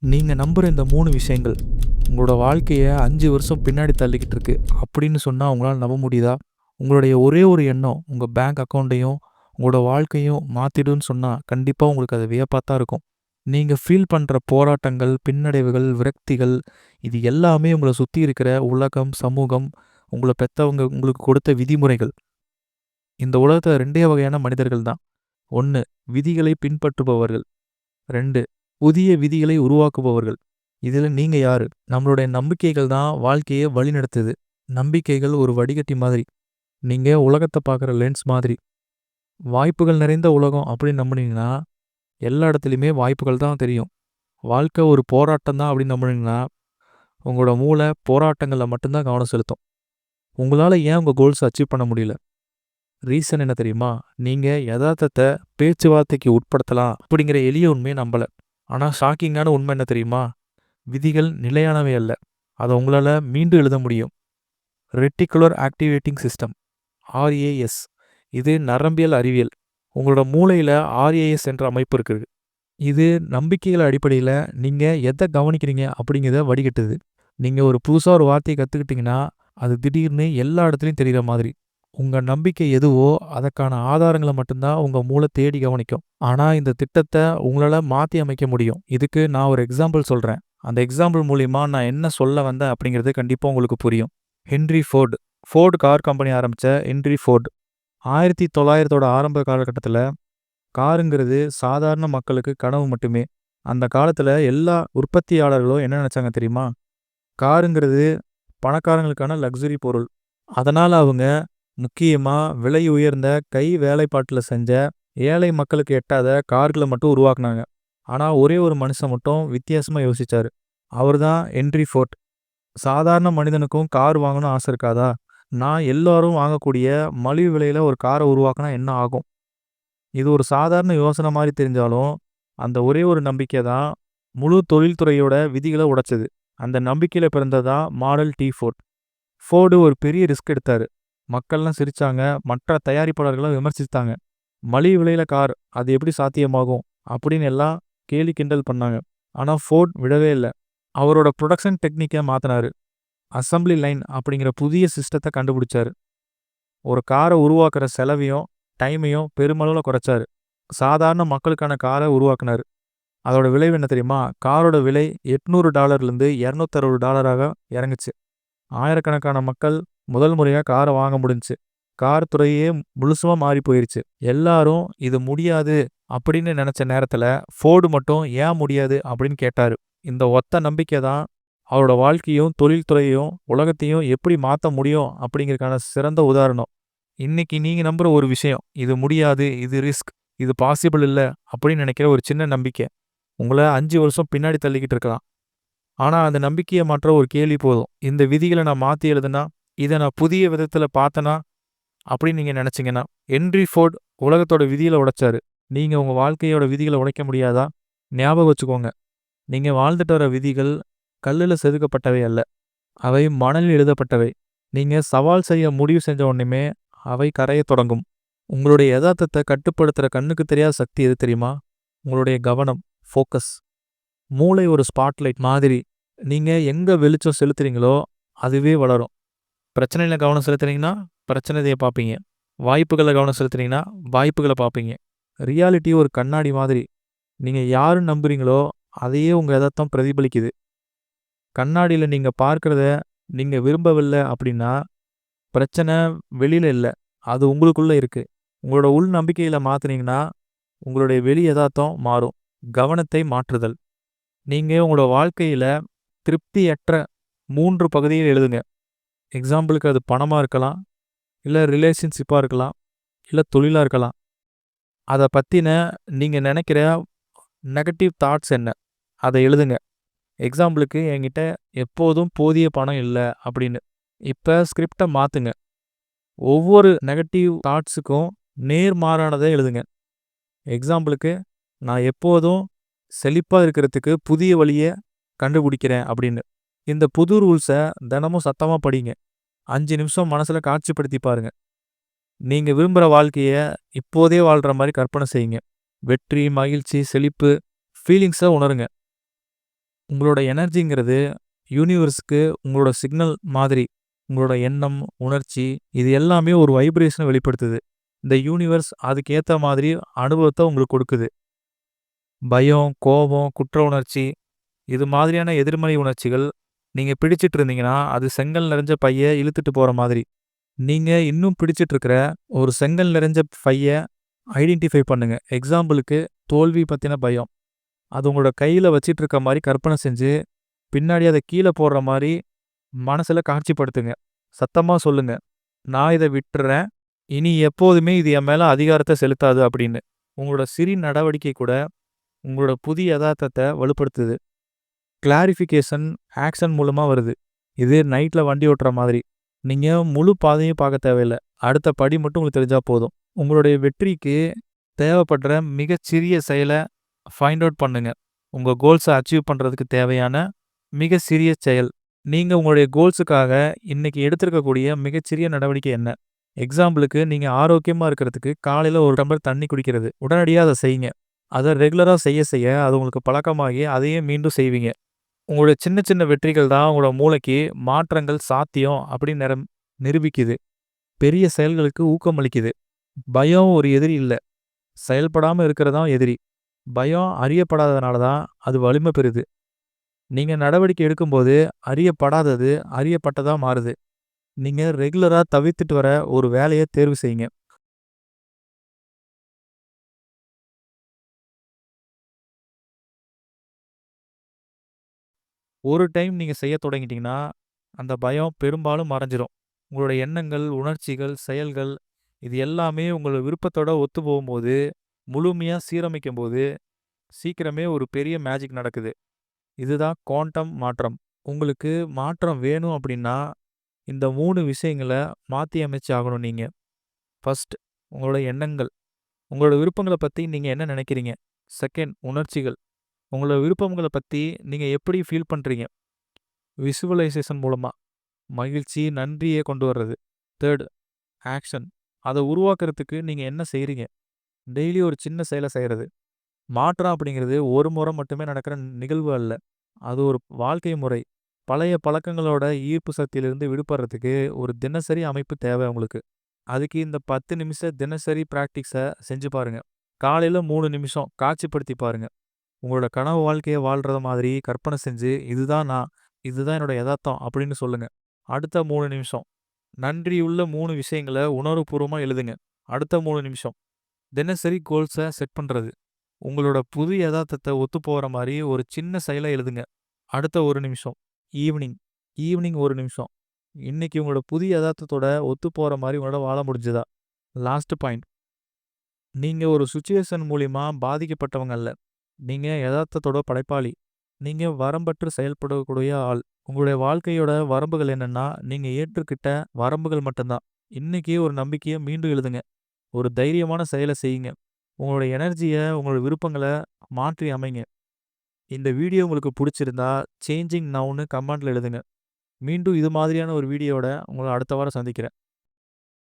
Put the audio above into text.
நீங்க நம்புற இந்த 3 விஷயங்கள், உங்களோட வாழ்க்கைய 5 வருஷம் பின்னாடி தள்ளிக்கிட்டு இருக்கு அப்படின்னு சொன்னா உங்களால நம்ப முடியுதா? உங்களுடைய ஒரே ஒரு எண்ணம், உங்க பேங்க் அக்கவுண்ட்டையும், உங்களோட வாழ்க்கையும் மாத்திடும்னு சொன்னா, கண்டிப்பா உங்களுக்கு அது வியப்பா தான் இருக்கும். நீங்க ஃபீல் பண்ற போராட்டங்கள், பின்னடைவுகள், விரக்திகள் இது எல்லாமே உங்கள சுத்தி இருக்கிற உலகம், சமூகம், உங்கள பெத்தவங்க உங்களுக்கு கொடுத்த விதிமுறைகள். இந்த உலகத்துல 2டே வகையான மனிதர்கள் தான். 1 விதிகளை பின்பற்றுபவர்கள். 2 புதிய விதிகளை உருவாக்குபவர்கள். இதுல நீங்க யாரு? நம்மளுடைய நம்பிக்கைகள் தான் வாழ்க்கைய வழிநடத்துது. நம்பிக்கைகள் ஒரு வடிகட்டி மாதிரி. நீங்க உலகத்த பார்க்குற லென்ஸ் மாதிரி. வாய்ப்புகள் நிறைந்த உலகம் அப்படின்னு நம்புனீங்கன்னா, எல்லா இடத்துலயுமே வாய்ப்புகள் தான் தெரியும். வாழ்க்கை ஒரு போராட்டம் தான் அப்படின்னு நம்புனீங்கன்னா, உங்களோட மூளை போராட்டங்கள்ல மட்டும் தான் கவனம் செலுத்தும். உங்களால ஏன் உங்க கோல்ஸ அச்சீவ் பண்ண முடியல? ரீசன் என்ன தெரியுமா? நீங்க எதார்த்தத்த பேச்சுவார்த்தைக்கு உட்படுத்தலாம் அப்படிங்கிற எளிய உண்மைய நம்பல. ஆனா ஷாக்கிங்கான உண்மை என்ன தெரியுமா? விதிகள் நிலையானவை அல்ல. அத உங்களால மீண்டும் எழுத முடியும். Reticular activating system RAS. இது நரம்பியல் அறிவியல். உங்களோட மூளையில ஆர்ஏஎஸ் என்ற அமைப்பு இருக்குது. இது நம்பிக்கைகள் அடிப்படையில நீங்க எத கவனிக்கிறீங்க அப்படிங்கிறத வடிகட்டுது. நீங்க ஒரு புதுசா ஒரு வார்த்தைய கத்துக்கிட்டீங்கன்னா, அது திடீர்னு எல்லா இடத்துலயும் தெரியிற மாதிரி. உங்க நம்பிக்கை எதுவோ அதற்கான ஆதாரங்கள மட்டும் தான் உங்க மூளை தேடி கவனிக்கும். ஆனா இந்த திட்டத்த உங்களால மாத்தி அமைக்க முடியும். இதுக்கு நான் ஒரு எக்ஸாம்பிள் சொல்றேன். அந்த எக்ஸாம்பிள் மூலியமா நான் என்ன சொல்ல வந்தேன் அப்படிங்கிறது கண்டிப்பா உங்களுக்கு புரியும். Henry Ford. Ford car company ஆரம்பிச்ச ஹென்றி ஃபோர்ட். 1900 ஆரம்ப காலகட்டத்தில காருங்கிறது சாதாரண மக்களுக்கு கனவு மட்டுமே. அந்த காலத்துல எல்லா உற்பத்தியாளர்களும் என்ன நெனச்சாங்க தெரியுமா? காருங்கிறது பணக்காரங்களுக்கான லக்ஸுரி பொருள். அதனால அவங்க முக்கியமா விலை உயர்ந்த கை வேலைப்பாட்டுல செஞ்ச ஏழை மக்களுக்கு எட்டாத கார்கள மட்டும் உருவாக்குனாங்க. ஆனா ஒரே ஒரு மனுஷன் மட்டும் வித்தியாசமா யோசிச்சாரு. அவர்தான் ஹென்றி ஃபோர்ட். சாதாரண மனிதனுக்கும் கார் வாங்கணும்னு ஆசை இருக்காதா? நான் எல்லாரும் வாங்கக்கூடிய மலிவு விலையில ஒரு கார உருவாக்குனா என்ன ஆகும்? இது ஒரு சாதாரண யோசனை மாரி தெரிஞ்சாலும், அந்த ஒரே ஒரு நம்பிக்கை தான் முழு தொழில்துறையோட விதிகள உடைச்சது. அந்த நம்பிக்கையில பிறந்தது தான் மாடல் டி ஃபோர்ட். ஃபோர்டு ஒரு பெரிய ரிஸ்க் எடுத்தாரு. மக்கள்லாம் சிரிச்சாங்க. மற்ற தயாரிப்பாளர்கள விமர்சித்தாங்க. மலிவு விலையில கார் அது எப்படி சாத்தியமாகும்? அப்படின்னு எல்லாம் கேலி கிண்டல் பண்ணாங்க. ஆனா ஃபோர்ட் விடவே இல்ல. அவரோட புரொடக்ஷன் டெக்னிக்க மாத்துனாரு. அசெம்பிளி லைன் அப்படிங்கிற புதிய சிஸ்டத்த கண்டுபிடிச்சாரு. ஒரு கார உருவாக்குற செலவையும், டைமையும் பெருமளவுல குறைச்சாரு. சாதாரண மக்களுக்கான கார உருவாக்குனாரு. அதோட விளைவு என்ன தெரியுமா? காரோட விலை $800லிருந்து $260 இறங்குச்சு. ஆயிரக்கணக்கான மக்கள் முதல் முறையா கார வாங்க முடிஞ்சுச்சு. கார் துறையே முழுசுமா மாறி போயிருச்சு. எல்லாரும் இது முடியாது அப்படின்னு நெனச்ச நேரத்துல, ஃபோர்டு மட்டும் ஏன் முடியாது அப்படின்னு கேட்டாரு. இந்த ஒத்த நம்பிக்கை தான் அவரோட வாழ்க்கையும், தொழில்துறையையும், உலகத்தையும் எப்படி மாத்த முடியும் அப்படிங்கிறதுக்கான சிறந்த உதாரணம். இன்னைக்கு நீங்க நம்புற ஒரு விஷயம், இது முடியாது, இது ரிஸ்க், இது பாசிபிள் இல்ல அப்படின்னு நெனைக்கிற ஒரு சின்ன நம்பிக்கை, உங்கள 5 வருஷம் பின்னாடி தள்ளிக்கிட்டு இருக்கலாம். ஆனா அந்த நம்பிக்கைய மாற்ற ஒரு கேள்வி போதும். இந்த விதிகள நான் மாத்தி எழுதுனா, இத நான் புதிய விதத்துல பார்த்தனா அப்படின்னு நீங்க நெனச்சீங்கன்னா, ஹென்றி ஃபோர்ட் உலகத்தோட விதிகள உடைச்சாரு. நீங்க உங்க வாழ்க்கையோட விதிகள உடைக்க முடியாதா? ஞாபகம் வச்சுக்கோங்க. நீங்க வாழ்ந்துட்டு வர விதிகள் கல்லுல செதுக்கப்பட்டவை அல்ல. அவை மணலில் எழுதப்பட்டவை. நீங்க சவால் செய்ய முடிவு செஞ்ச உடனேயுமே அவை கரையத் தொடங்கும். உங்களுடைய எதார்த்தத்த கட்டுப்படுத்துற கண்ணுக்கு தெரியாத சக்தி எது தெரியுமா? உங்களுடைய கவனம், ஃபோக்கஸ். மூளை ஒரு ஸ்பாட்லைட் மாதிரி. நீங்க எங்க வெளிச்சம் செலுத்துறீங்களோ, அதுவே வளரும். பிரச்சனையில கவனம் செலுத்துனீங்கன்னா, பிரச்சனைய பார்ப்பீங்க. வாய்ப்புகள்ல கவனம் செலுத்துனீங்கன்னா, வாய்ப்புகள பார்ப்பீங்க. ரியாலிட்டி ஒரு கண்ணாடி மாதிரி. நீங்க யாருன்னு நம்புறீங்களோ, அதையே உங்க எதார்த்தம் பிரதிபலிக்குது. கண்ணாடியில நீங்க பார்க்கிறத நீங்க விரும்பவில்ல அப்படின்னா, பிரச்சனை வெளியில இல்ல. அது உங்களுக்குள்ள இருக்கு. உங்களோட உள் நம்பிக்கையில மாத்துனீங்கன்னா, உங்களுடைய வெளி எதார்த்தம் மாறும். கவனத்தை மாற்றுதல். நீங்க உங்களோட வாழ்க்கையில திருப்தியற்ற 3 பகுதிகள் எழுதுங்க. எக்ஸாம்பிளுக்கு அது பணமா இருக்கலாம், இல்ல ரிலேஷன்ஷிப்பா இருக்கலாம், இல்ல தொழிலா இருக்கலாம். அத பத்தின நீங்க நெனைக்கிற நெகட்டிவ் தாட்ஸ் என்ன? அத எழுதுங்க. எக்ஸாம்பிளுக்கு என்கிட்ட எப்போதும் போதிய பணம் இல்ல அப்படின்னு. இப்ப ஸ்கிரிப்ட்ட மாத்துங்க. ஒவ்வொரு நெகட்டிவ் தாட்ஸுக்கும் நேர்மாறானத எழுதுங்க. எக்ஸாம்பிளுக்கு, நான் எப்போதும் செழிப்பா இருக்கிறதுக்கு புதிய வழிய கண்டுபிடிக்கிறேன் அப்படின்னு. இந்த புது ரூல்ஸ தினமும் சத்தமா படிங்க. 5 நிமிஷம் மனசுல காட்சிப்படுத்தி பாருங்க. நீங்க விரும்புற வாழ்க்கைய இப்போதே வாழ்ற மாரி கற்பனை செய்யுங்க. வெற்றி, மகிழ்ச்சி, செழிப்பு, ஃபீலிங்ஸ உணருங்க. உங்களோட எனர்ஜிங்கிறது யூனிவர்ஸ்க்கு உங்களோட சிக்னல் மாதிரி. உங்களோட எண்ணம், உணர்ச்சி இது எல்லாமே ஒரு வைப்ரேஷன வெளிப்படுத்துது. இந்த யூனிவர்ஸ் அதுக்கு ஏத்த மாதிரி அனுபவத்த உங்களுக்கு கொடுக்குது. பயம், கோபம், குற்ற உணர்ச்சி இது மாதிரியான எதிர்மறை உணர்ச்சிகள் நீங்க பிடிச்சிட்டு இருந்தீங்கன்னா, அது செங்கல் நிறைஞ்ச பைய இழுத்துட்டு போற மாதிரி. நீங்க இன்னும் பிடிச்சிட்டு இருக்கிற ஒரு செங்கல் நிறைஞ்ச பைய ஐடென்டிஃபை பண்ணுங்க. எக்ஸாம்பிளுக்கு தோல்வி பத்தின பயம். அது உங்களோட கையில வச்சிட்டு இருக்க மாரி கற்பனை செஞ்சு, பின்னாடி அத கீழ போடுற மாரி மனசுல காட்சிப்படுத்துங்க. சத்தமா சொல்லுங்க. "நான் இத விட்டுர்றேன். இனி எப்போதுமே இது என் மேல அதிகாரத்த செலுத்தாது" அப்படின்னு. உங்களோட சிறு நடவடிக்கை கூட உங்களோட புதிய யதார்த்தத்த வலுப்படுத்துது. கிளாரிஃபிகேஷன் ஆக்ஷன் மூலமா வருது. இது நைட்ல வண்டி ஓட்டுற மாதிரி. நீங்க முழு பாதையும் பார்க்க தேவையில்ல. அடுத்த படி மட்டும் உங்களுக்கு தெரிஞ்சா போதும். உங்களுடைய வெற்றிக்கு தேவைப்படுற மிகச்சிறிய செயல ஃபைண்ட் அவுட் பண்ணுங்க. உங்க கோல்ஸ அச்சீவ் பண்றதுக்கு தேவையான மிக சிறிய செயல். நீங்க உங்களுடைய கோல்ஸுக்காக இன்னைக்கு எடுத்திருக்கக்கூடிய மிகச்சிறிய நடவடிக்கை என்ன? எக்ஸாம்பிளுக்கு நீங்க ஆரோக்கியமா இருக்கிறதுக்கு காலையில ஒரு டம்ளர் தண்ணி குடிக்கிறது. உடனடியா அத செய்யுங்க. அத ரெகுலரா செய்ய செய்ய அது உங்களுக்கு பழக்கமாகி அதையே மீண்டும் செய்வீங்க. உங்களுடைய சின்ன சின்ன வெற்றிகள் தான் உங்களோட மூளைக்கு மாற்றங்கள் சாத்தியம் அப்படின்னு நிரூபிக்குது. பெரிய செயல்களுக்கு ஊக்கமளிக்குது. பயம் ஒரு எதிரி இல்ல. செயல்படாம இருக்கிறது தான் எதிரி. பயம் அறியப்படாததுனால தான் அது வலிமை பெறுது. நீங்க நடவடிக்கை எடுக்கும்போது அறியப்படாதது அறியப்பட்டதா மாறுது. நீங்க ரெகுலரா தவிர்த்துட்டு வர ஒரு வேலைய தேர்வு செய்யுங்க. ஒரு டைம் நீங்க செய்யத் தொடங்கிட்டீங்கன்னா, அந்த பயம் பெரும்பாலும் மறைஞ்சிரும். உங்களோட எண்ணங்கள், உணர்ச்சிகள், செயல்கள் இது எல்லாமே உங்கள விருப்பத்தோட ஒத்துப்போகும்போது, முழுமையா சீரமைக்கும்போது, சீக்கிரமே ஒரு பெரிய மேஜிக் நடக்குது. இதுதான் குவாண்டம் மாற்றம். உங்களுக்கு மாற்றம் வேணும் அப்படின்னா, இந்த 3 விஷயங்கள மாத்தி அமைச்சு ஆகணும் நீங்க. ஃபர்ஸ்ட் உங்களோட எண்ணங்கள். உங்களோட விருப்பங்கள பத்தி நீங்க என்ன நினைக்கிறீங்க? செகண்ட் உணர்ச்சிகள். உங்களோட விருப்பங்கள பத்தி நீங்க எப்படி ஃபீல் பண்றீங்க? விசுவலைசேஷன் மூலமா. மகிழ்ச்சி, நன்றிய கொண்டு வர்றது. Third action. அத உருவாக்குறதுக்கு நீங்க என்ன செய்றீங்க? டெய்லி ஒரு சின்ன செயல செய்றது. மாற்றம் அப்படிங்கிறது ஒரு முறை மட்டுமே நடக்கிற நிகழ்வு அல்ல. அது ஒரு வாழ்க்கை முறை. பழைய பழக்கங்களோட ஈர்ப்பு சக்தியிலிருந்து விடுபடுறதுக்கு ஒரு தினசரி அமைப்பு தேவை உங்களுக்கு. அதுக்கு இந்த 10 நிமிஷ தினசரி பிராக்டிஸ செஞ்சு பாருங்க. காலையில 3 நிமிஷம் காட்சிப்படுத்தி பாருங்க. உங்களோட கனவு வாழ்க்கைய வாழ்றத மாதிரி கற்பனை செஞ்சு, "இதுதான் நான். இதுதான் என்னோட எதார்த்தம்" அப்படின்னு சொல்லுங்க. அடுத்த 3 நிமிஷம். நன்றியுள்ள 3 விஷயங்கள உணர்வுபூர்வமா எழுதுங்க. அடுத்த 3 நிமிஷம். தினசரி கோல்ஸ செட் பண்றது. உங்களோட புது எதார்த்தத்த ஒத்துப்போற மாரி ஒரு சின்ன செயல எழுதுங்க. அடுத்த 1 நிமிஷம். ஈவினிங். ஈவினிங் 1 நிமிஷம். இன்னைக்கு உங்களோட புதிய எதார்த்தத்தோட ஒத்துப்போற மாரி உங்களால வாழ முடிஞ்சதா? Last point. நீங்க ஒரு சிச்சுவேஷன் மூலியமா பாதிக்கப்பட்டவங்க அல்ல. நீங்க எதார்த்தத்தோட படைப்பாளி. நீங்க வரம்பற்று செயல்படக்கூடிய ஆள். உங்களுடைய வாழ்க்கையோட வரம்புகள் என்னன்னா, நீங்க ஏற்றுக்கிட்ட வரம்புகள் மட்டும் தான். இன்னைக்கு ஒரு நம்பிக்கைய மீண்டும் எழுதுங்க. ஒரு தைரியமான செயல செய்யுங்க. உங்களோட எனர்ஜிய, உங்களோட விருப்பங்கள மாற்றி அமைங்க. இந்த வீடியோ உங்களுக்கு புடிச்சிருந்தா, சேஞ்சிங் நௌன்னு கமெண்ட்ல எழுதுங்க. மீண்டும் இது மாதிரியான ஒரு வீடியோவோட உங்கள அடுத்த வாரம் சந்திக்கிறேன்.